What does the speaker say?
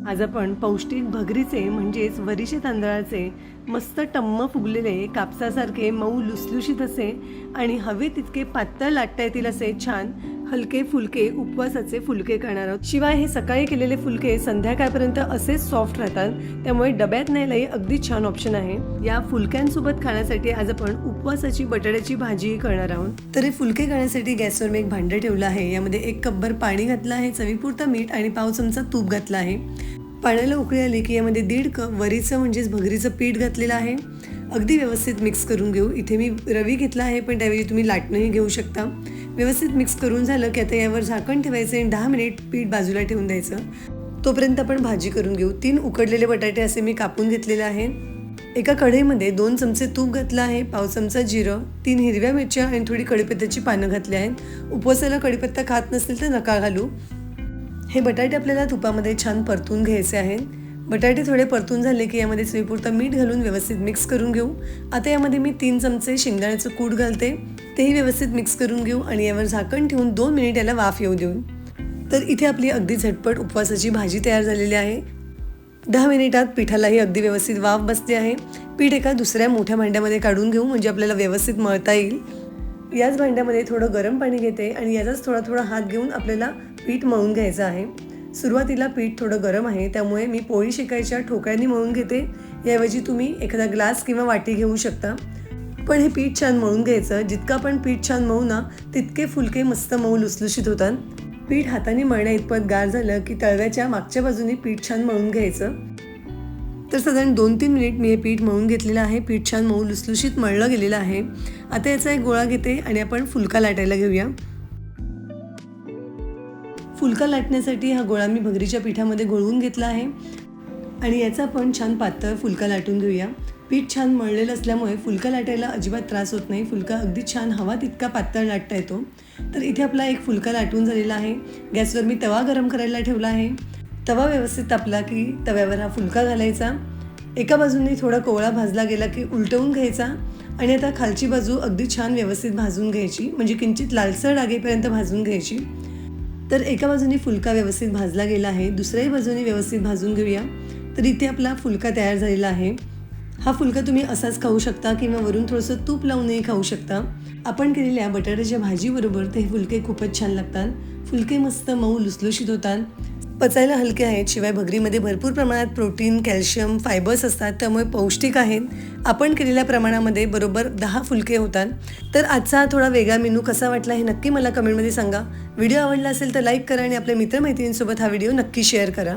आज आपण पौष्टिक भगरीचे म्हणजेच वरीच्या तांदळाचे मस्त टम्म फुगलेले कापसासारखे मऊ लुसलुशीत असे आणि हवे तितके पातळ लाटता येतील असे छान हलके फुलके उपवासाचे फुलके करणार आहोत। शिवाय हे सकाळी केलेले फुलके संध्याकाळपर्यंत असेच सॉफ्ट राहतात, त्यामुळे डब्यात न्यायलाही अगदी छान ऑप्शन आहे। या फुलक्यांसोबत खाण्यासाठी आज आपण उपवासाची बटाट्याची भाजी करणार आहोत। तर हे फुलके करण्यासाठी गॅसवर मी एक भांडं ठेवलं आहे। यामध्ये 1 कपभर पाणी घातलं आहे, चवीपुरतं मीठ आणि पाव चमचा तूप घातलं आहे। पाण्याला उकळी आली की यामध्ये 1.5 कप वरीचं म्हणजेच भगरीचं पीठ घातलेलं आहे। अगदी व्यवस्थित मिक्स करून घेऊ। इथे मी रवी घेतला आहे, पण त्यावेळी तुम्ही लाटणंही घेऊ शकता। व्यवस्थित मिक्स करून झालं की आता यावर झाकण ठेवायचं आणि 10 मिनिट पीठ बाजूला ठेवून द्यायचं। तोपर्यंत आपण भाजी करून घेऊ। 3 उकडलेले बटाटे असे मी कापून घेतलेले आहेत। एका कढईमध्ये 2 चमचे तूप घातलं आहे, पाव चमचा जिरं, 3 हिरव्या मिरच्या आणि थोडी कढीपत्त्याची पानं घातली आहेत। उपवासाला कढीपत्ता खात नसेल तर नका घालू। हे बटाटे आपल्याला तुपामध्ये छान परतून घ्यायचे आहेत। बटाटे थोडे परतून झाले की यामध्ये चवीपुरतं मीठ घालून व्यवस्थित मिक्स करून घेऊ। आता यामध्ये मी 3 चमचे शेंगदाण्याचं कूट घालते, तेही व्यवस्थित मिक्स करून घेऊ आणि यावर झाकण ठेवून 2 मिनिट याला वाफ येऊ देऊ। तर इथे आपली अगदी झटपट उपवासाची भाजी तयार झालेली आहे। 10 मिनिटात पिठालाही अगदी व्यवस्थित वाफ बसली आहे। पीठ एका दुसऱ्या मोठ्या भांड्यामध्ये काढून घेऊ, म्हणजे आपल्याला व्यवस्थित मळता येईल। याच भांड्यामध्ये थोडं गरम पाणी घेते आणि याचाच थोडा थोडा हात घेऊन आपल्याला पीठ मळून घ्यायचं आहे। सुरुवातीला पीठ थोडं गरम आहे, त्यामुळे मी पोळी शेकायच्या ठोकळ्यांनी मळून घेते। याऐवजी तुम्ही एखादा ग्लास किंवा वाटी घेऊ शकता। पण हे पीठ छान मळून घ्यायचं। जितकं आपण पीठ छान मळू ना, तितके फुलके मस्त मऊ लुसलुशीत होतात। पीठ हाताने मळण्या इतपत गार झालं की तळव्याच्या मागच्या बाजूने पीठ छान मळून घ्यायचं। तर साधारण 2-3 मिनिट मी हे पीठ मळून घेतलेलं आहे। पीठ छान मऊ लुसलुशीत मळलं गेलेलं आहे। आता याचा एक गोळा घेते आणि आपण फुलका लाटायला घेऊया। फुलका लाटण्यासाठी हा गोळा मी भगरीच्या पिठामध्ये घोळवून घेतला आहे आणि याचा आपण छान पातळ फुलका लाटून घेऊया। पीठ छान मळलेलं असल्यामुळे फुलका लाटायला अजिबात त्रास होत नाही। फुलका अगदी छान हवा तितका पातळ लाटता येतो। तर इथे आपला एक फुलका लाटून झालेला आहे। गॅसवर मी तवा गरम करायला ठेवला आहे। तवा व्यवस्थित तापला की तव्यावर हा फुलका घालायचा। एका बाजूने थोडा कोवळा भाजला गेला की उलटवून घ्यायचा आणि आता खालची बाजू अगदी छान व्यवस्थित भाजून घ्यायची, म्हणजे किंचित लालसर लागेपर्यंत भाजून घ्यायची। तर एका बाजूने फुलका व्यवस्थित भाजला गेला आहे, दुसऱ्याही बाजूने व्यवस्थित भाजून घेऊया। तर इथे आपला फुलका तयार झालेला आहे। हा फुलका तुम्ही असाच खाऊ शकता किंवा वरून थोडंसं तूप लावूनही खाऊ शकता। आपण केलेल्या बटाट्याच्या भाजीबरोबर ते फुलके खूपच छान लागतात। फुलके मस्त मऊ लुसलुशीत होतात, पचायला हलके आहेत। शिवाय भगरीमध्ये भरपूर प्रमाणात प्रोटीन, कॅल्शियम, फायबर्स असतात, त्यामुळे पौष्टिक आहेत। आपण केलेल्या प्रमाणामध्ये बरोबर 10 फुलके होतात। तर आजचा थोडा वेगळा मेनू कसा वाटला हे नक्की मला कमेंटमध्ये सांगा। व्हिडिओ आवडला असेल तर लाईक करा आणि आपल्या मित्रमैत्रिणींसोबत हा व्हिडिओ नक्की शेअर करा।